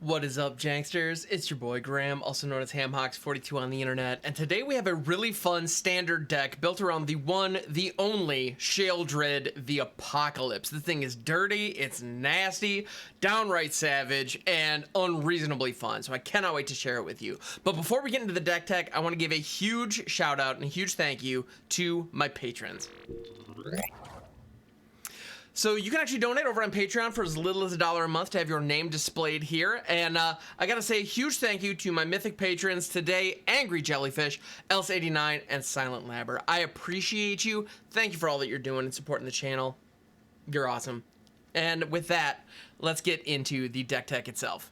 What is up, Janksters? It's your boy Graham, also known as HamHawks42 on the internet, and today we have a really fun standard deck built around the one, the only Sheoldred, the Apocalypse. This thing is dirty, it's nasty, downright savage, and unreasonably fun, so I cannot wait to share it with you. But before we get into the deck tech, I want to give a huge shout out and a huge thank you to my patrons. So you can actually donate over on Patreon for as little as $1 a month to have your name displayed here. And I gotta say a huge thank you to my mythic patrons today, Angry Jellyfish, Else89, and Silent Labber. I appreciate you. Thank you for all that you're doing and supporting the channel. You're awesome. And with that, let's get into the deck tech itself.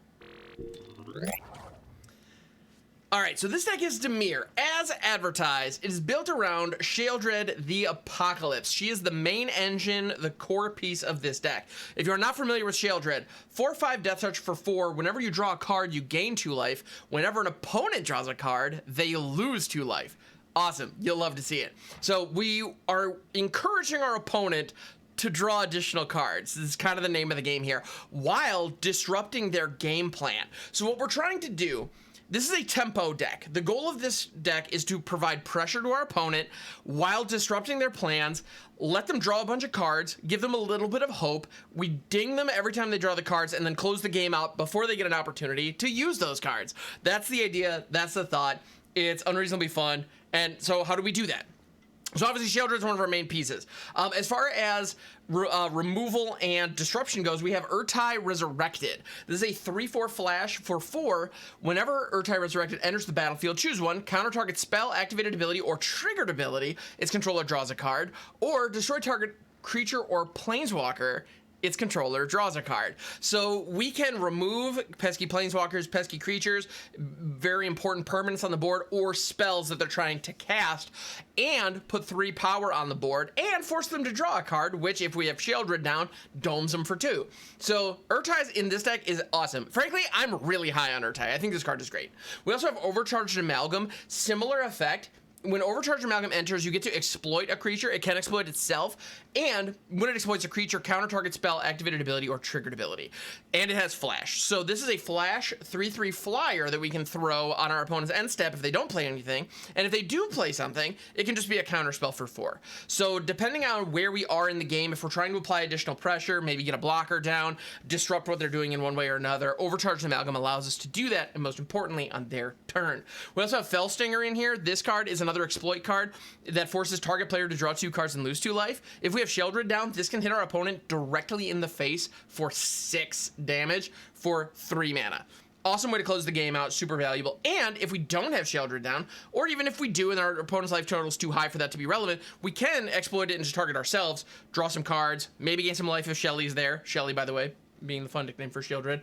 Alright, so this deck is Dimir. As advertised, it is built around Sheoldred, the Apocalypse. She is the main engine, the core piece of this deck. If you're not familiar with Sheoldred, 4/5 Death Touch for 4. Whenever you draw a card, you gain 2 life. Whenever an opponent draws a card, they lose 2 life. Awesome. You'll love to see it. So we are encouraging our opponent to draw additional cards. This is kind of the name of the game here, while disrupting their game plan. So what we're trying to do, this is a tempo deck. The goal of this deck is to provide pressure to our opponent while disrupting their plans, let them draw a bunch of cards, give them a little bit of hope. We ding them every time they draw the cards and then close the game out before they get an opportunity to use those cards. That's the idea. That's the thought. It's unreasonably fun. And so how do we do that? So obviously Sheoldred is one of our main pieces. As far as removal and disruption goes, we have Ertai Resurrected. This is a 3/4 flash for 4. Whenever Ertai Resurrected enters the battlefield, choose one. Counter target spell, activated ability, or triggered ability. Its controller draws a card. Or destroy target creature or planeswalker. Its controller draws a card. So we can remove pesky planeswalkers, pesky creatures, very important permanents on the board, or spells that they're trying to cast, and put 3 power on the board, and force them to draw a card, which, if we have Sheoldred down, domes them for 2. So Ertai's in this deck is awesome. Frankly, I'm really high on Ertai. I think this card is great. We also have Overcharged Amalgam. Similar effect. When Overcharged Amalgam enters, you get to exploit a creature. It can exploit itself, and when it exploits a creature, counter target spell, activated ability, or triggered ability. And it has flash. So this is a flash 3/3 flyer that we can throw on our opponent's end step if they don't play anything. And if they do play something, it can just be a counter spell for 4. So depending on where we are in the game, if we're trying to apply additional pressure, maybe get a blocker down, disrupt what they're doing in one way or another, Overcharged Amalgam allows us to do that, and most importantly, on their turn. We also have Fellstinger in here. This card is another exploit card that forces target player to draw 2 cards and lose 2 life. If we have Sheoldred down, this can hit our opponent directly in the face for 6 damage for 3 mana. Awesome way to close the game out, super valuable. And if we don't have Sheoldred down, or even if we do and our opponent's life total is too high for that to be relevant, we can exploit it and just target ourselves, draw some cards, maybe gain some life if Shelly's there. Shelly, by the way, being the fun nickname for Sheoldred.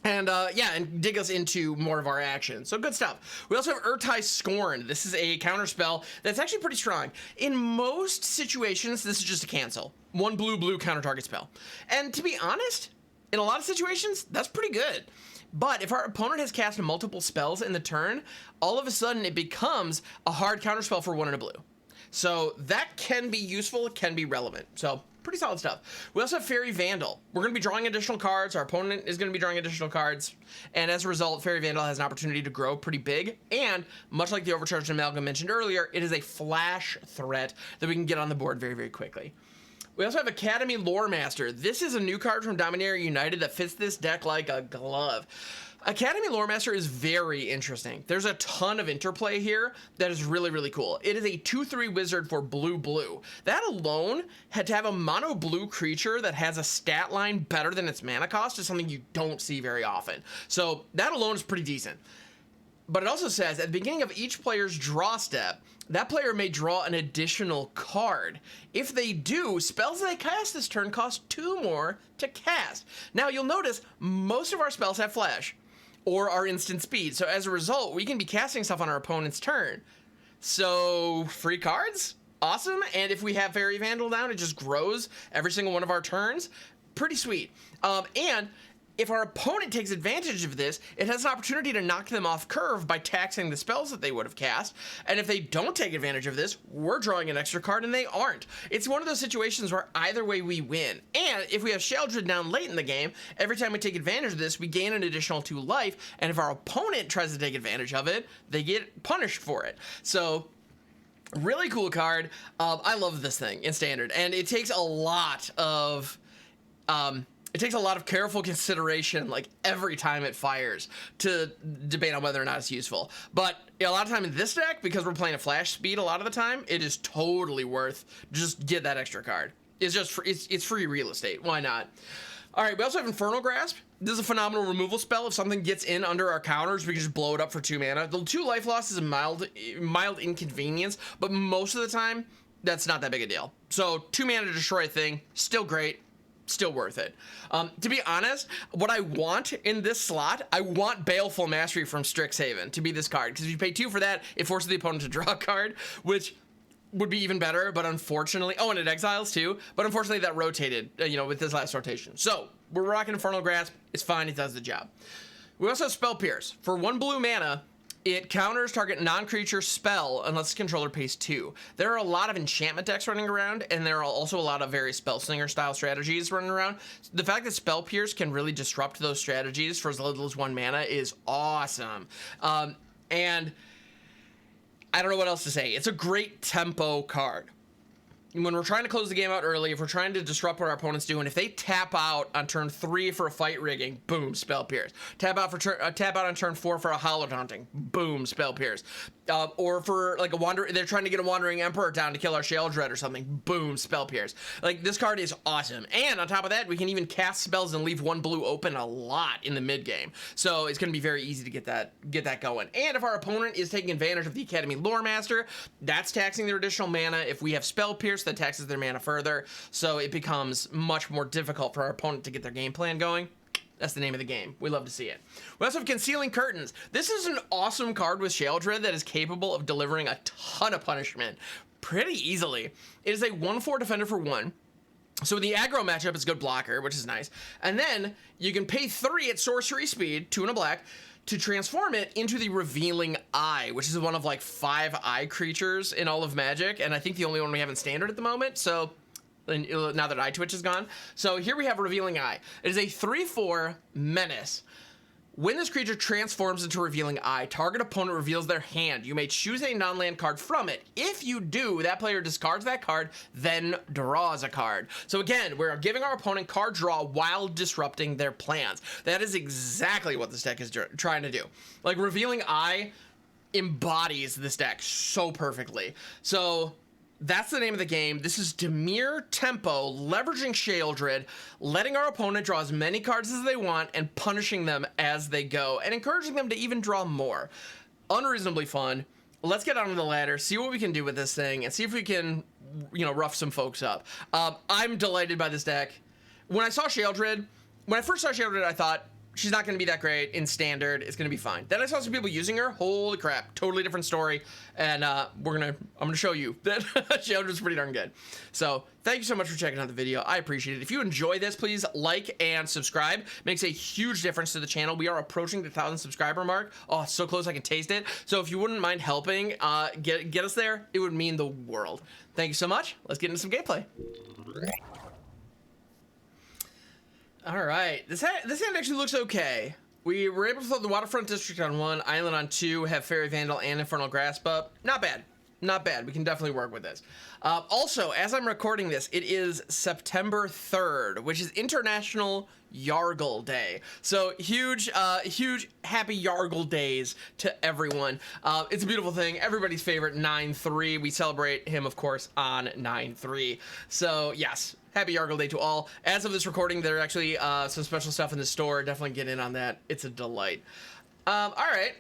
And dig us into more of our action. So good stuff. We also have Ertai Scorn. This is a counter spell that's actually pretty strong. In most situations, this is just a cancel. 1 blue counter target spell. And to be honest, in a lot of situations, that's pretty good. But if our opponent has cast multiple spells in the turn, all of a sudden it becomes a hard counter spell for 1 and a blue. So that can be useful, it can be relevant. So pretty solid stuff. We also have Faerie Vandal. We're going to be drawing additional cards. Our opponent is going to be drawing additional cards. And as a result, Faerie Vandal has an opportunity to grow pretty big. And much like the Overcharged Amalgam mentioned earlier, it is a flash threat that we can get on the board very, very quickly. We also have Academy Loremaster. This is a new card from Dominaria United that fits this deck like a glove. Academy Loremaster is very interesting. There's a ton of interplay here that is really, really cool. It is a 2/3 wizard for blue. That alone, had to have a mono blue creature that has a stat line better than its mana cost is something you don't see very often. So that alone is pretty decent. But it also says at the beginning of each player's draw step, that player may draw an additional card. If they do, spells they cast this turn cost 2 more to cast. Now you'll notice most of our spells have flash or our instant speed. So as a result, we can be casting stuff on our opponent's turn. So free cards, awesome. And if we have Faerie Vandal down, it just grows every single one of our turns. Pretty sweet. And if our opponent takes advantage of this, it has an opportunity to knock them off curve by taxing the spells that they would have cast. And if they don't take advantage of this, we're drawing an extra card and they aren't. It's one of those situations where either way we win. And if we have Sheoldred down late in the game, every time we take advantage of this, we gain an additional 2 life. And if our opponent tries to take advantage of it, they get punished for it. So really cool card. I love this thing in Standard, and it takes a lot of careful consideration, like every time it fires, to debate on whether or not it's useful. But a lot of time in this deck, because we're playing a flash speed a lot of the time, it is totally worth just get that extra card. It's just it's free real estate. Why not? All right, we also have Infernal Grasp. This is a phenomenal removal spell. If something gets in under our counters, we can just blow it up for 2 mana. The 2 life loss is a mild inconvenience, but most of the time, that's not that big a deal. So 2 mana to destroy a thing, still great. Still worth it. To be honest, what I want in this slot, I want Baleful Mastery from Strixhaven to be this card, because if you pay 2 for that, it forces the opponent to draw a card, which would be even better, but unfortunately, oh, and it exiles too, but unfortunately that rotated, with this last rotation. So we're rocking Infernal Grasp. It's fine. It does the job. We also have Spell Pierce. For 1 blue mana, it counters target non-creature spell unless the controller pays 2. There are a lot of enchantment decks running around, and there are also a lot of very Spellslinger style strategies running around. The fact that Spell Pierce can really disrupt those strategies for as little as 1 mana is awesome. And I don't know what else to say. It's a great tempo card. When we're trying to close the game out early, if we're trying to disrupt what our opponent's doing, if they tap out on turn 3 for a fight rigging, boom, Spell Pierce. Tap out on turn 4 for a Hollow Daunting, boom, Spell Pierce. Or for like they're trying to get a Wandering Emperor down to kill our Sheoldred or something, boom, Spell Pierce. Like, this card is awesome. And on top of that, we can even cast spells and leave 1 blue open a lot in the mid game. So it's going to be very easy to get that going. And if our opponent is taking advantage of the Academy Loremaster, that's taxing their additional mana. If we have Spell Pierce, that taxes their mana further, so it becomes much more difficult for our opponent to get their game plan going. That's the name of the game. We love to see it. We also have Concealing Curtains. This is an awesome card with Sheoldred that is capable of delivering a ton of punishment pretty easily. It is a 1/4 defender for 1. So in the aggro matchup, it's a good blocker, which is nice. And then you can pay 3 at sorcery speed, 2 and a black, to transform it into the Revealing Eye, which is one of like 5 eye creatures in all of Magic, and I think the only one we have in Standard at the moment, so now that Eye Twitch is gone. So here we have Revealing Eye. It is a 3/4 menace. When this creature transforms into Revealing Eye, target opponent reveals their hand. You may choose a non-land card from it. If you do, that player discards that card, then draws a card. So again, we're giving our opponent card draw while disrupting their plans. That is exactly what this deck is trying to do. Like, Revealing Eye embodies this deck so perfectly. So that's the name of the game. This is Dimir tempo, leveraging Sheoldred, letting our opponent draw as many cards as they want and punishing them as they go, and encouraging them to even draw more. Unreasonably fun. Let's get onto the ladder, see what we can do with this thing, and see if we can, rough some folks up. I'm delighted by this deck. When I first saw Sheoldred, I thought, she's not going to be that great in Standard. It's going to be fine. Then I saw some people using her. Holy crap. Totally different story. And I'm going to show you that Sheoldred's pretty darn good. So thank you so much for checking out the video. I appreciate it. If you enjoy this, please like and subscribe. Makes a huge difference to the channel. We are approaching the 1,000 subscriber mark. Oh, it's so close I can taste it. So if you wouldn't mind helping get us there, it would mean the world. Thank you so much. Let's get into some gameplay. All right, this hand actually looks okay. We were able to throw the Waterfront District on 1, Island on 2, have Faerie Vandal and Infernal Grasp up. Not bad. Not bad. We can definitely work with this. Also, as I'm recording this, it is September 3rd, which is International Yargle Day. So huge happy Yargle days to everyone. It's a beautiful thing. Everybody's favorite 9/3. We celebrate him, of course, on 9/3. So yes, happy Yargle Day to all. As of this recording, there are actually some special stuff in the store. Definitely get in on that. It's a delight. All right.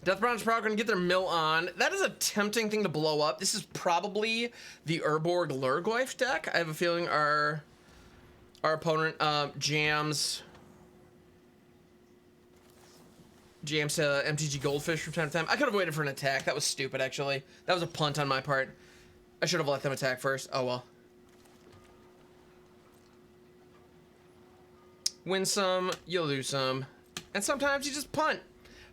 Deathbronze probably going to get their mill on. That is a tempting thing to blow up. This is probably the Urborg Lurgoyf deck. I have a feeling our opponent jams MTG Goldfish from time to time. I could have waited for an attack. That was stupid, actually. That was a punt on my part. I should have let them attack first. Oh, well. win some, you lose some, and sometimes you just punt.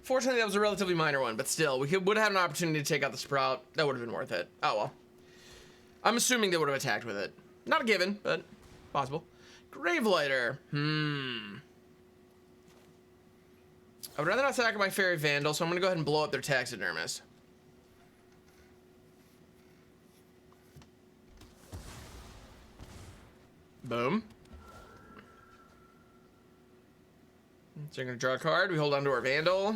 Fortunately, that was a relatively minor one, but still, we would have had an opportunity to take out the Sprout. That would have been worth it. Oh well. I'm assuming they would have attacked with it. Not a given, but possible. Gravelighter. I would rather not sack my Faerie Vandal, so I'm going to go ahead and blow up their Taxidermist. Boom. So you're going to draw a card. We hold on to our Vandal.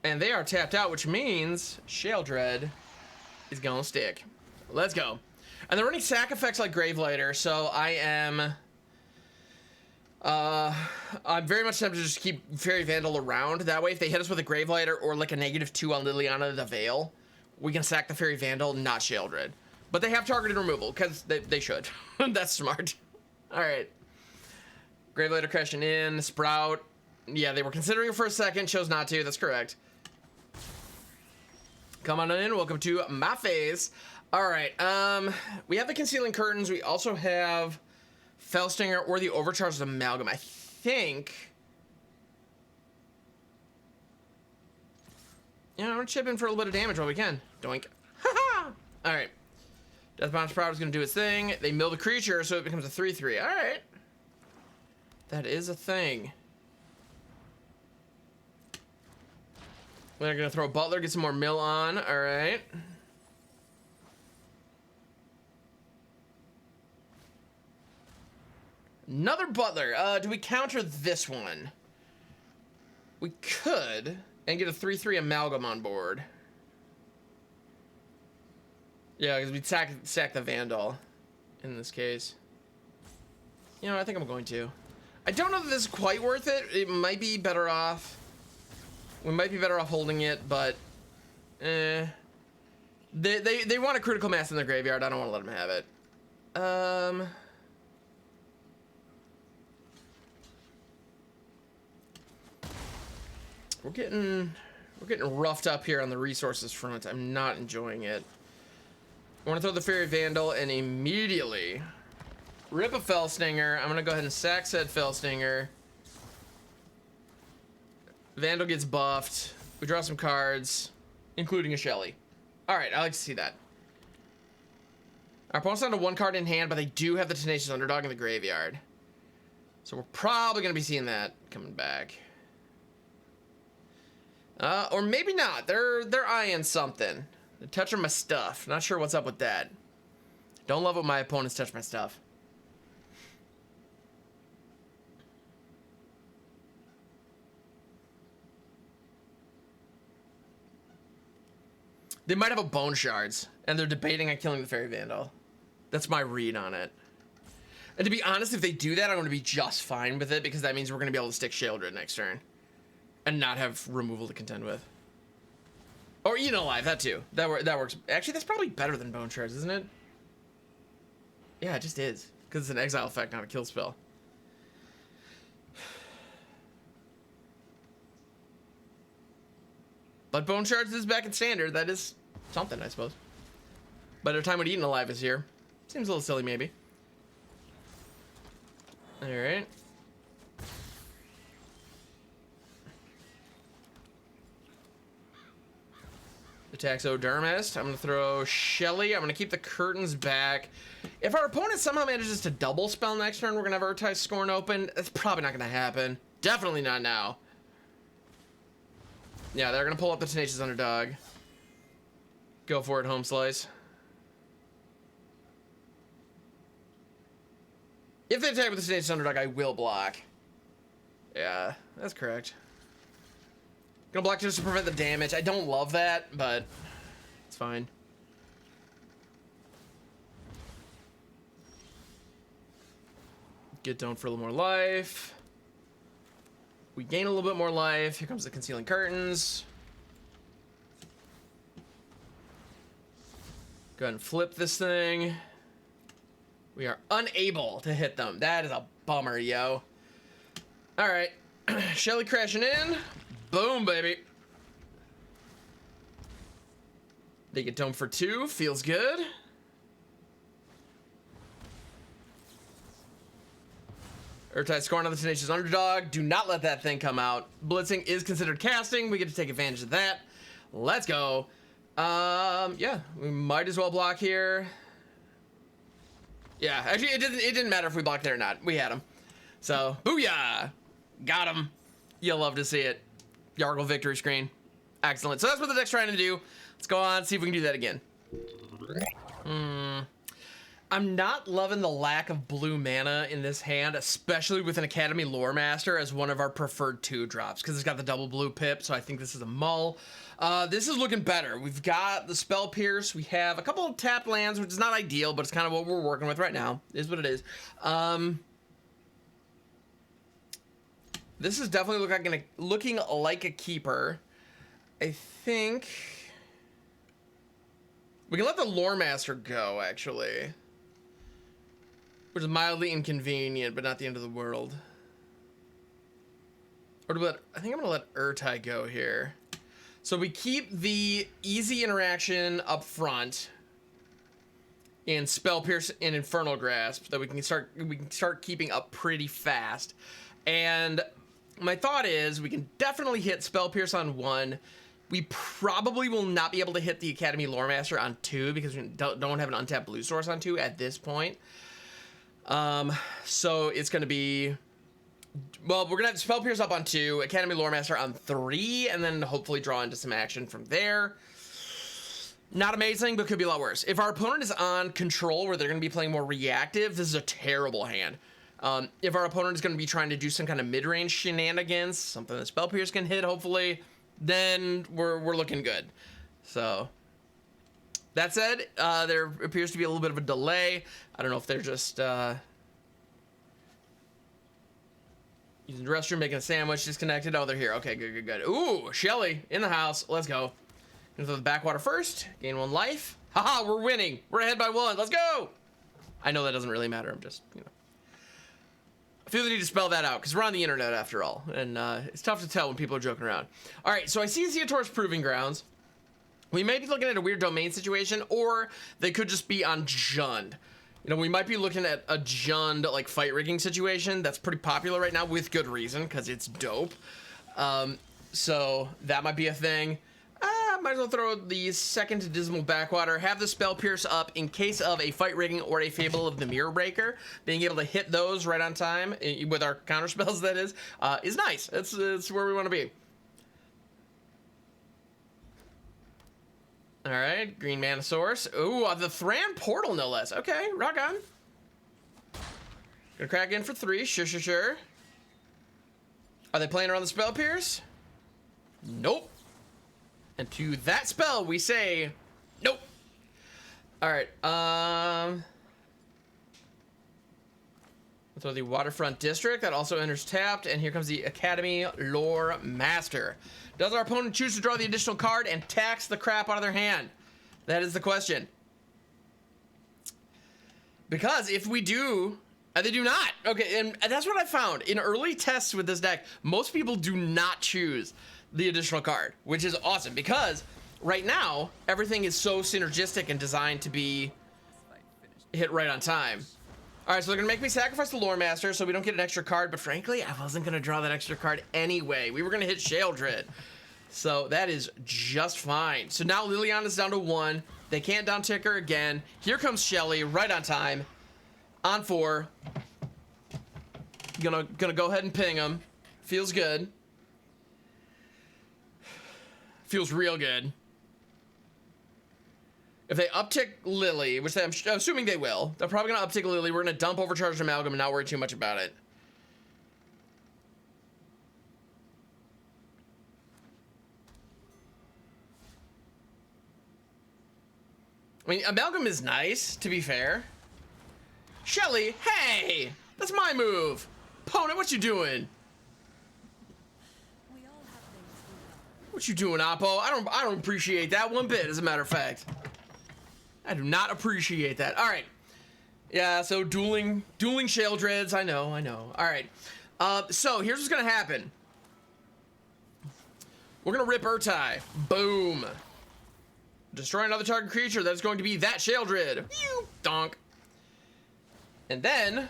And they are tapped out, which means Sheoldred is going to stick. Let's go. And they're running sack effects like Gravelighter, so I am... I'm very much tempted to just keep Faerie Vandal around. That way, if they hit us with a Gravelighter or like a -2 on Liliana the Veil, we can sack the Faerie Vandal, not Sheoldred. But they have targeted removal, because they should. That's smart. Alright. Gravelighter crashing in, Sprout. Yeah, they were considering it for a second, chose not to, that's correct. Come on in, welcome to my face. Alright, we have the Concealing Curtains, we also have Felstinger or the Overcharged Amalgam. I think... Yeah, I'm gonna chip in for a little bit of damage while we can. Doink. Haha! Alright. Deathbound Sprout is gonna do its thing. They mill the creature, so it becomes a 3/3. Alright. That is a thing. We're gonna throw a Butler, get some more mill on. Alright. Another Butler. Do we counter this one? We could, and get a 3/3 Amalgam on board. Yeah, because we'd sack the Vandal in this case. You know, I think I'm going to. I don't know that this is quite worth it. It might be better off. We might be better off holding it, but they want a critical mass in their graveyard. I don't want to let them have it. We're getting roughed up here on the resources front. I'm not enjoying it. I want to throw the Faerie Vandal and immediately rip a Felstinger. I'm going to go ahead and sack said Felstinger. Vandal gets buffed. We draw some cards, including a Shelly. Alright, I like to see that. Our opponent's down to 1 card in hand, but they do have the Tenacious Underdog in the graveyard. So we're probably going to be seeing that coming back. Or maybe not. They're eyeing something. They're touching my stuff. Not sure what's up with that. Don't love when my opponents touch my stuff. They might have a Bone Shards, and they're debating on killing the Faerie Vandal. That's my read on it. And to be honest, if they do that, I'm going to be just fine with it, because that means we're going to be able to stick Sheoldred next turn. And not have removal to contend with. Or Eat Alive, that too. That works. Actually, that's probably better than Bone Shards, isn't it? Yeah, it just is. Because it's an exile effect, not a kill spell. But Bone Shards is back in standard. That is something, I suppose. But a time when Eaten Alive is here. Seems a little silly, maybe. Alright. The Taxidermist. I'm going to throw Shelly. I'm going to keep the Curtains back. If our opponent somehow manages to double spell next turn, we're going to have Ertai Scorn open. That's probably not going to happen. Definitely not now. Yeah, they're going to pull up the Tenacious Underdog. Go for it, Home Slice. If they attack with the Tenacious Underdog, I will block. Yeah, that's correct. Gonna block just to prevent the damage. I don't love that, but it's fine. Get down for a little more life. We gain a little bit more life. Here comes the Concealing Curtains. Go ahead and flip this thing. We are unable to hit them. That is a bummer, yo. All right. Shelly crashing in. Boom, baby. They get dome for 2. Feels good. Ertai Scorn on the Tenacious Underdog. Do not let that thing come out. Blitzing is considered casting. We get to take advantage of that. Let's go. Yeah, we might as well block here. Yeah, actually, it didn't matter if we blocked there or not. We had him. So, booyah! Got him. You'll love to see it. Yargle victory screen. Excellent. So that's what the deck's trying to do. Let's go on, see if we can do that again. I'm not loving the lack of blue mana in this hand, especially with an Academy Loremaster as one of our preferred 2-drops, because it's got the double blue pip, so I think this is a mull. This is looking better. We've got the Spell Pierce. We have a couple of tapped lands, which is not ideal, but it's kind of what we're working with right now. Is what it is. This is definitely looking like a keeper. I think we can let the Loremaster go, actually. Which is mildly inconvenient, but not the end of the world. Or I think I'm gonna let Ertai go here. So we keep the easy interaction up front and Spell Pierce and Infernal Grasp that we can start keeping up pretty fast. And my thought is we can definitely hit Spell Pierce on 1. We probably will not be able to hit the Academy Loremaster on 2 because we don't have an untapped blue source on 2 at this point. So it's going to be, well, we're going to have Spell Pierce up on 2, Academy Loremaster on 3, and then hopefully draw into some action from there. Not amazing, but could be a lot worse. If our opponent is on control where they're going to be playing more reactive, this is a terrible hand. If our opponent is going to be trying to do some kind of mid-range shenanigans, something that Spell Pierce can hit, hopefully, then we're looking good. So that said, there appears to be a little bit of a delay. I don't know if they're just using the restroom, making a sandwich, disconnected. Oh, they're here. Okay, good. Ooh, Shelly in the house. Let's go. Gonna throw the backwater first. Gain 1 life. Haha, we're winning. We're ahead by 1. Let's go. I know that doesn't really matter. I'm just, I feel the need to spell that out because we're on the internet after all, and it's tough to tell when people are joking around. All right, so I see Zeator's Proving Grounds. We may be looking at a weird domain situation, or they could just be on Jund. We might be looking at a Jund like fight rigging situation that's pretty popular right now with good reason because it's dope. So that might be a thing. Might as well throw the second Dismal Backwater, have the Spell Pierce up in case of a fight rigging or a Fable of the Mirror Breaker. Being able to hit those right on time with our counter spells, that is nice. It's where we want to be. All right, green mana source. Ooh, the Thran Portal, no less. Okay, rock on. Gonna crack in for 3. Sure. Are they playing around the Spell Pierce? Nope. And to that spell, we say, nope. All right, we'll throw the Waterfront District. That also enters tapped. And here comes the Academy Loremaster. Does our opponent choose to draw the additional card and tax the crap out of their hand? That is the question. Because if we do, they do not. Okay, and that's what I found. In early tests with this deck, most people do not choose the additional card, which is awesome because right now everything is so synergistic and designed to be hit right on time. All right, so they're gonna make me sacrifice the Loremaster so we don't get an extra card, but frankly I wasn't gonna draw that extra card anyway. We were gonna hit Sheoldred, so that is just fine. So now Liliana's down to 1. They can't down tick her again. Here comes Shelly right on time on 4. Gonna go ahead and ping him. Feels good. Feels real good. If they uptick Lily, which I'm assuming they will, they're probably going to uptick Lily. We're going to dump Overcharged Amalgam and not worry too much about it. I mean, Amalgam is nice, to be fair. Shelly, hey! That's my move! Opponent, what you doing? What you doing, Oppo? I don't appreciate that one bit, as a matter of fact. I do not appreciate that. All right. Yeah, so dueling Sheoldreds. I know. All right. So here's what's gonna happen. We're gonna rip Ertai. Boom. Destroy another target creature. That's going to be that Sheoldred. Donk. And then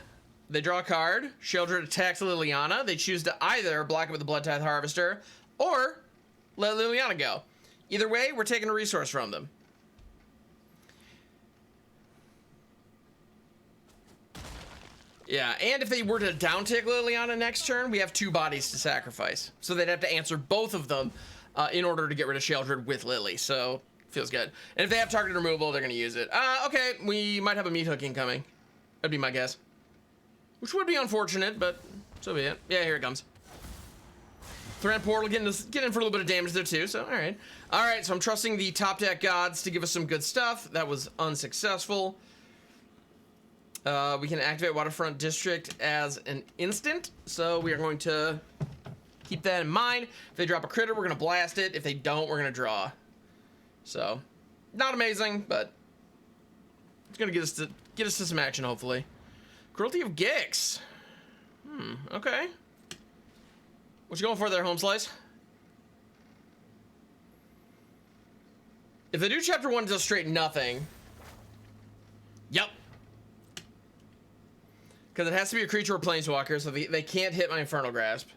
They draw a card. Sheoldred attacks Liliana. They choose to either block it with the Blood Tithe Harvester or let Liliana go. Either way, we're taking a resource from them. Yeah, and if they were to down-tick Liliana next turn, we have 2 bodies to sacrifice. So they'd have to answer both of them in order to get rid of Sheoldred with Lily. So, feels good. And if they have target removal, they're going to use it. Okay, we might have a meat hook incoming. That'd be my guess. Which would be unfortunate, but so be it. Yeah, here it comes. Threat Portal getting in for a little bit of damage there too, so alright. Alright, so I'm trusting the top deck gods to give us some good stuff. That was unsuccessful. We can activate Waterfront District as an instant, so we are going to keep that in mind. If they drop a critter, we're going to blast it. If they don't, we're going to draw. So, not amazing, but it's going to get us to some action, hopefully. Cruelty of Gix. Okay. What you going for there, Home Slice? If they do Chapter 1 does straight nothing. Yep. Because it has to be a creature or planeswalker, so they can't hit my Infernal Grasp.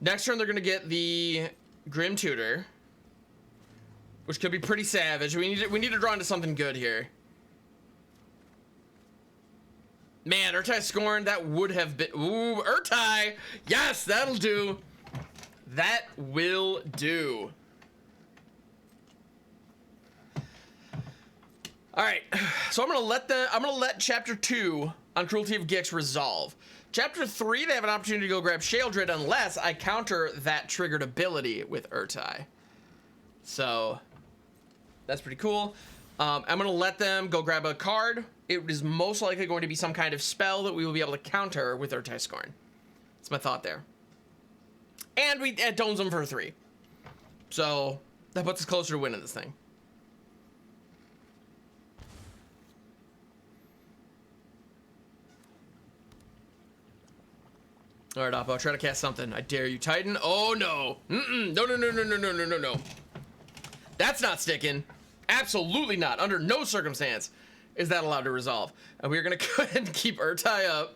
Next turn, they're going to get the Grim Tutor, which could be pretty savage. We need to draw into something good here. Man, Ertai Scorn, that would have been... Ooh, Ertai! Yes, that'll do. That will do. All right, so I'm gonna let Chapter 2 on Cruelty of Gix resolve. Chapter 3, they have an opportunity to go grab Sheoldred unless I counter that triggered ability with Ertai. So that's pretty cool. I'm gonna let them go grab a card. It is most likely going to be some kind of spell that we will be able to counter with Ertai Scorn. That's my thought there. And we domes them for 3. So that puts us closer to winning this thing. All right, Oppo, try to cast something. I dare you, Titan. Oh, no. No. That's not sticking. Absolutely not. Under no circumstance is that allowed to resolve. And we're going to go ahead and keep Ertai up.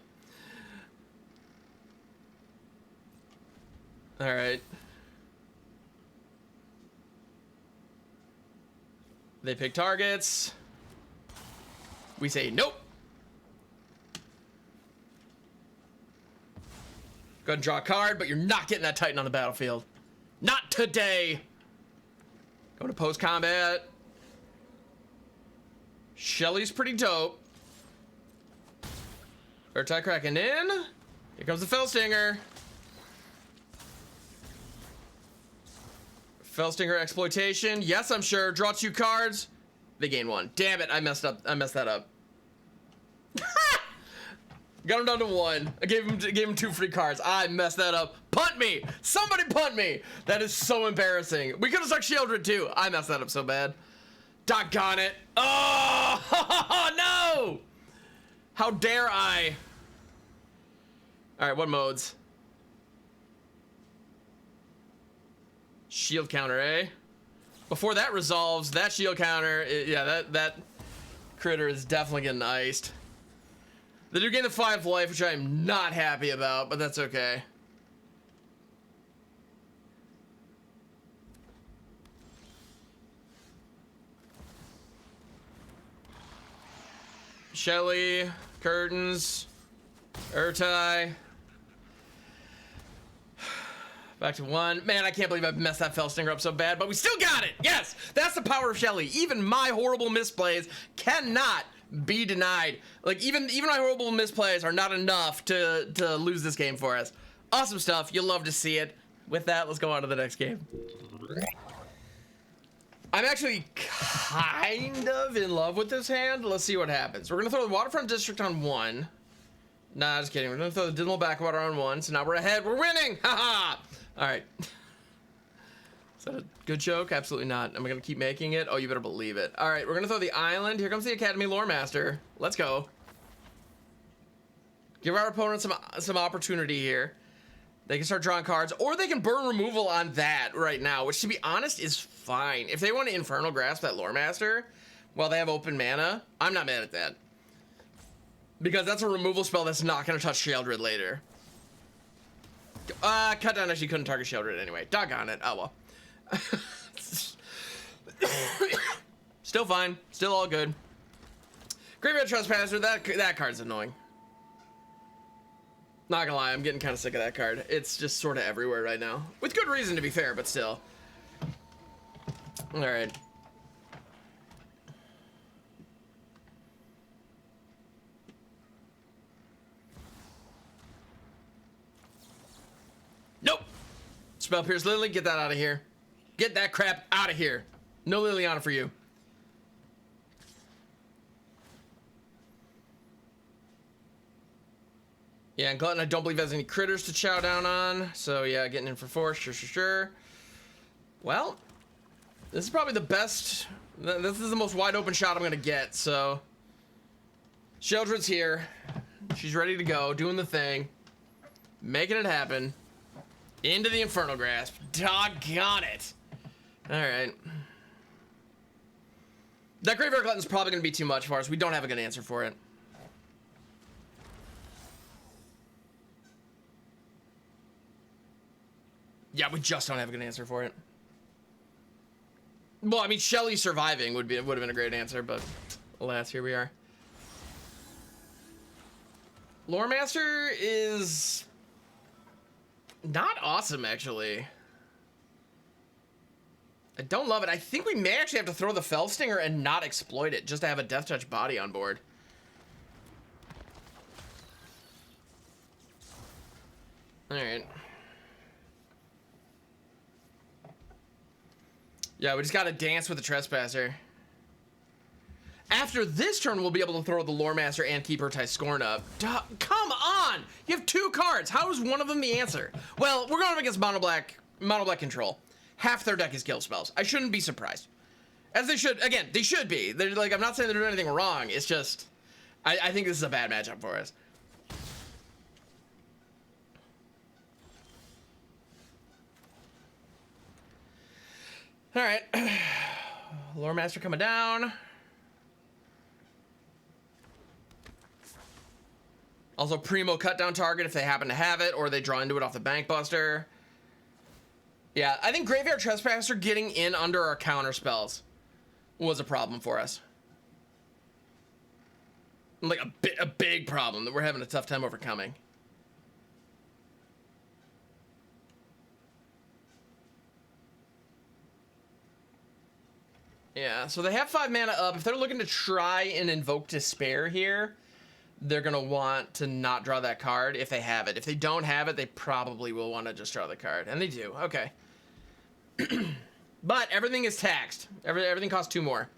All right. They pick targets. We say nope. Go ahead and draw a card, but you're not getting that Titan on the battlefield. Not today. Going to post-combat. Shelly's pretty dope. Ertai cracking in. Here comes the Fellstinger. Fellstinger exploitation. Yes, I'm sure. Draw 2 cards. They gain 1. Damn it, I messed that up. Got him down to 1. I gave him 2 free cards. I messed that up. Punt me! Somebody punt me! That is so embarrassing. We could have stuck Sheoldred too. I messed that up so bad. Doggone it. Oh, no! How dare I? Alright, what modes? Shield counter, eh? Before that resolves, that shield counter, yeah, that critter is definitely getting iced. They do gain the 5 life, which I am not happy about, but that's okay. Shelly, Curtains, Ertai. Back to 1. Man, I can't believe I messed that Fellstinger up so bad, but we still got it! Yes! That's the power of Shelly. Even my horrible misplays cannot be denied. Like, even my horrible misplays are not enough to lose this game for us. Awesome stuff. You'll love to see it. With that, let's go on to the next game. I'm actually kind of in love with this hand. Let's see what happens. We're going to throw the Waterfront District on 1. Nah, just kidding. We're going to throw the Dismal Backwater on 1. So now we're ahead. We're winning! Haha! All right. Is that a good joke? Absolutely not. Am I going to keep making it? Oh, you better believe it. All right, we're going to throw the island. Here comes the Academy Loremaster. Let's go. Give our opponent some opportunity here. They can start drawing cards, or they can burn removal on that right now, which, to be honest, is fine. If they want to Infernal Grasp that Loremaster while they have open mana, I'm not mad at that. Because that's a removal spell that's not going to touch Sheoldred later. Cut down actually couldn't target Sheoldred anyway. Doggone it. Oh well. Still fine. Still all good. Graveyard Trespasser, that card's annoying. Not gonna lie, I'm getting kind of sick of that card. It's just sort of everywhere right now. With good reason, to be fair, but still. Alright. Nope! Spell Pierce Lily, get that out of here. Get that crap out of here. No Liliana for you. Yeah, and Glutton I don't believe has any critters to chow down on. So yeah, getting in for 4, sure. Well, this is probably the best. This is the most wide open shot I'm gonna get, so. Sheoldred's here. She's ready to go, doing the thing. Making it happen. Into the Infernal Grasp. Doggone it. Alright. That Graveyard Glutton's probably gonna be too much for us. We don't have a good answer for it. Yeah, we just don't have a good answer for it. Well, I mean, Shelly surviving would have been a great answer, but alas, here we are. Loremaster is not awesome, actually. I don't love it. I think we may actually have to throw the Fell Stinger and not exploit it, just to have a Death Touch body on board. Alright. Yeah, we just gotta dance with the Trespasser. After this turn, we'll be able to throw the Loremaster and keep Ertai Scorn up. Duh, come on! You have 2 cards. How is one of them the answer? Well, we're going up against mono black control. Half their deck is kill spells. I shouldn't be surprised. As they should. Again, they should be. They're like, I'm not saying they're doing anything wrong. It's just, I think this is a bad matchup for us. All right. Loremaster coming down. Also, Primo cut down target if they happen to have it, or they draw into it off the Bankbuster. Yeah, I think Graveyard Trespasser getting in under our counter spells was a problem for us. Like a big problem that we're having a tough time overcoming. Yeah, so they have 5 mana up. If they're looking to try and invoke Despair here, they're going to want to not draw that card if they have it. If they don't have it, they probably will want to just draw the card. And they do. Okay. But everything is taxed. Everything costs 2 more.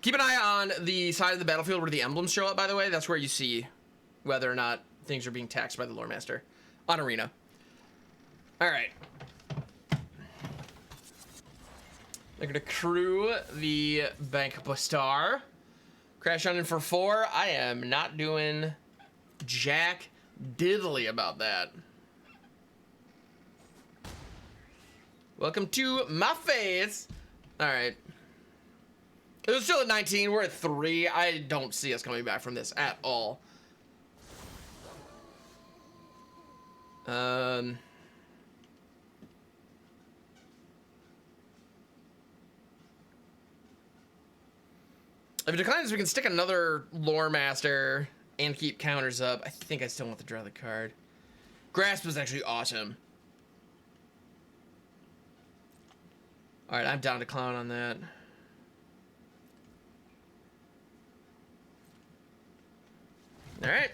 Keep an eye on the side of the battlefield where the emblems show up, by the way. That's where you see whether or not things are being taxed by the Loremaster on Arena. All right. They're going to crew the Bankbuster. Crash on in for 4. I am not doing jack diddly about that. Welcome to my face. All right. It was still at 19. We're at 3. I don't see us coming back from this at all. If it declines, we can stick another Loremaster and keep counters up. I think I still want to draw the card. Grasp is actually awesome. All right, I'm down to clown on that. All right.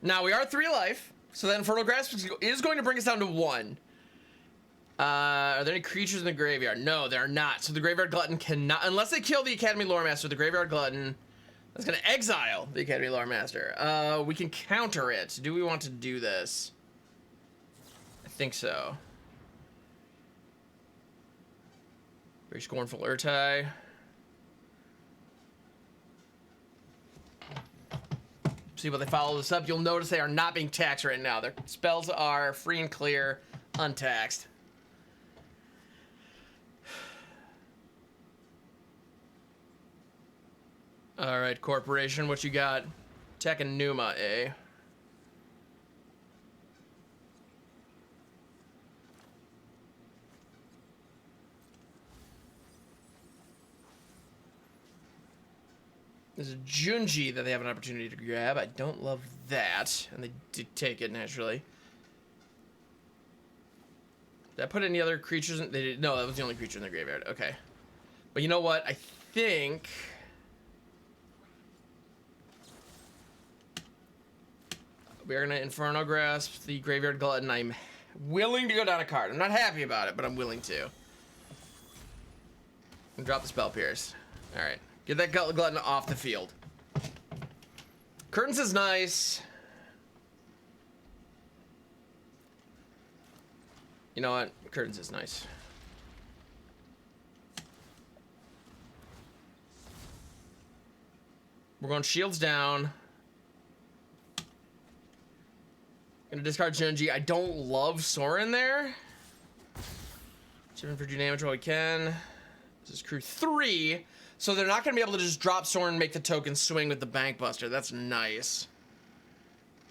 Now, we are 3 life, so that Infernal Grasp is going to bring us down to 1. Are there any creatures in the graveyard? No, there are not. So the Graveyard Glutton cannot, unless they kill the Academy Loremaster, the Graveyard Glutton is going to exile the Academy Loremaster. We can counter it. Do we want to do this? I think so. Very Scornful Ertai. See while they follow this up, you'll notice they are not being taxed right now. Their spells are free and clear, untaxed. All right, Corporation, what you got? Tech and Numa, eh? There's a Junji that they have an opportunity to grab. I don't love that. And they did take it, naturally. Did I put any other creatures in? They did, no, that was the only creature in the graveyard. Okay. But you know what? I think... we are going to Infernal Grasp the Graveyard Glutton. I'm willing to go down a card. I'm not happy about it, but I'm willing to. And drop the Spell Pierce. Alright. Get that Glutton off the field. Curtains is nice. You know what? Curtains is nice. We're going shields down. Gonna discard Junji. I don't love Sorin there. Chipping for 2 damage while we can. This is crew 3. So they're not gonna be able to just drop Sorin and make the token swing with the Bank Buster. That's nice.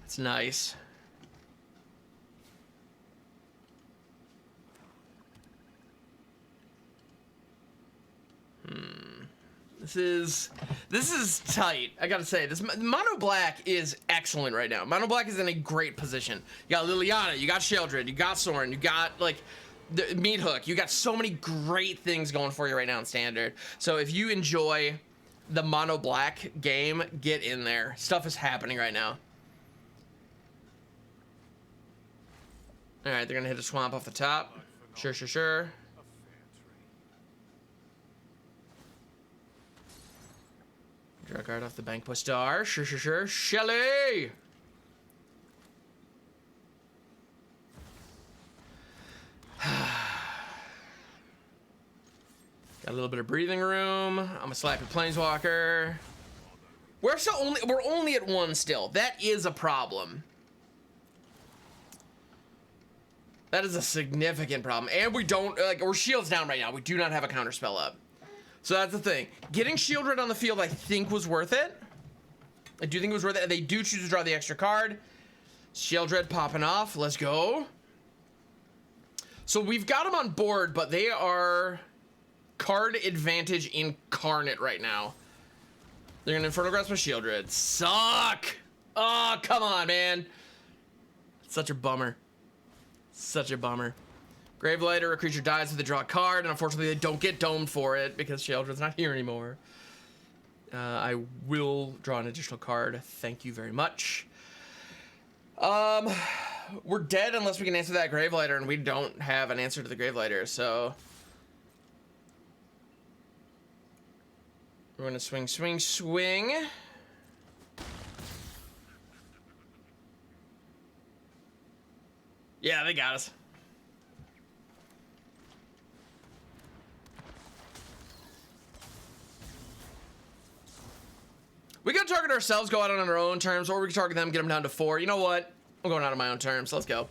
That's nice. This is tight. I gotta say, this Mono Black is excellent right now. Mono Black is in a great position. You got Liliana, you got Sheoldred, you got Sorin, you got like the Meat Hook. You got so many great things going for you right now in Standard. So if you enjoy the Mono Black game, get in there. Stuff is happening right now. All right, they're gonna hit a swamp off the top. Sure. Draw a card off the Bank Buster. Sure. Shelly! Got a little bit of breathing room. I'm gonna slap your Planeswalker. We're only at 1 still. That is a problem. That is a significant problem. And we don't, like, we're shields down right now. We do not have a counter spell up. So that's the thing. Getting Sheoldred on the field, I think, was worth it. I do think it was worth it. They do choose to draw the extra card. Sheoldred popping off. Let's go. So we've got them on board, but they are card advantage incarnate right now. They're going to Infernal Grasp with Sheoldred. Suck! Oh, come on, man. Such a bummer. Such a bummer. Gravelighter, a creature dies with a draw card, and unfortunately they don't get domed for it because Sheoldred's not here anymore. I will draw an additional card. Thank you very much. We're dead unless we can answer that Gravelighter, and we don't have an answer to the Gravelighter, so... we're gonna swing. Yeah, they got us. We can target ourselves, go out on our own terms, or we can target them, get them down to 4. You know what? I'm going out on my own terms. Let's go.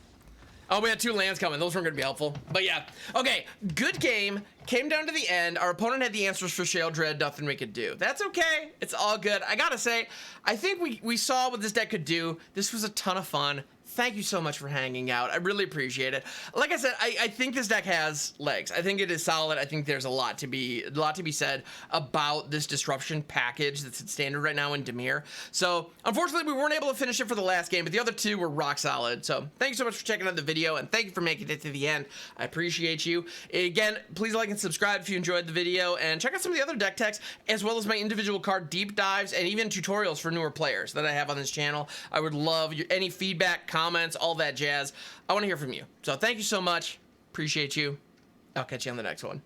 Oh, we had 2 lands coming. Those weren't going to be helpful. But yeah. Okay, good game. Came down to the end. Our opponent had the answers for Sheoldred. Nothing we could do. That's okay. It's all good. I gotta say, I think we saw what this deck could do. This was a ton of fun. Thank you so much for hanging out. I really appreciate it. Like I said, I think this deck has legs. I think it is solid. I think there's a lot to be said about this disruption package that's at Standard right now in Dimir. So unfortunately, we weren't able to finish it for the last game, but the other 2 were rock solid. So thank you so much for checking out the video, and thank you for making it to the end. I appreciate you. Again, please like and subscribe if you enjoyed the video, and check out some of the other deck techs, as well as my individual card deep dives and even tutorials for newer players that I have on this channel. I would love any feedback, comments, all that jazz. I want to hear from you. So thank you so much. Appreciate you. I'll catch you on the next one.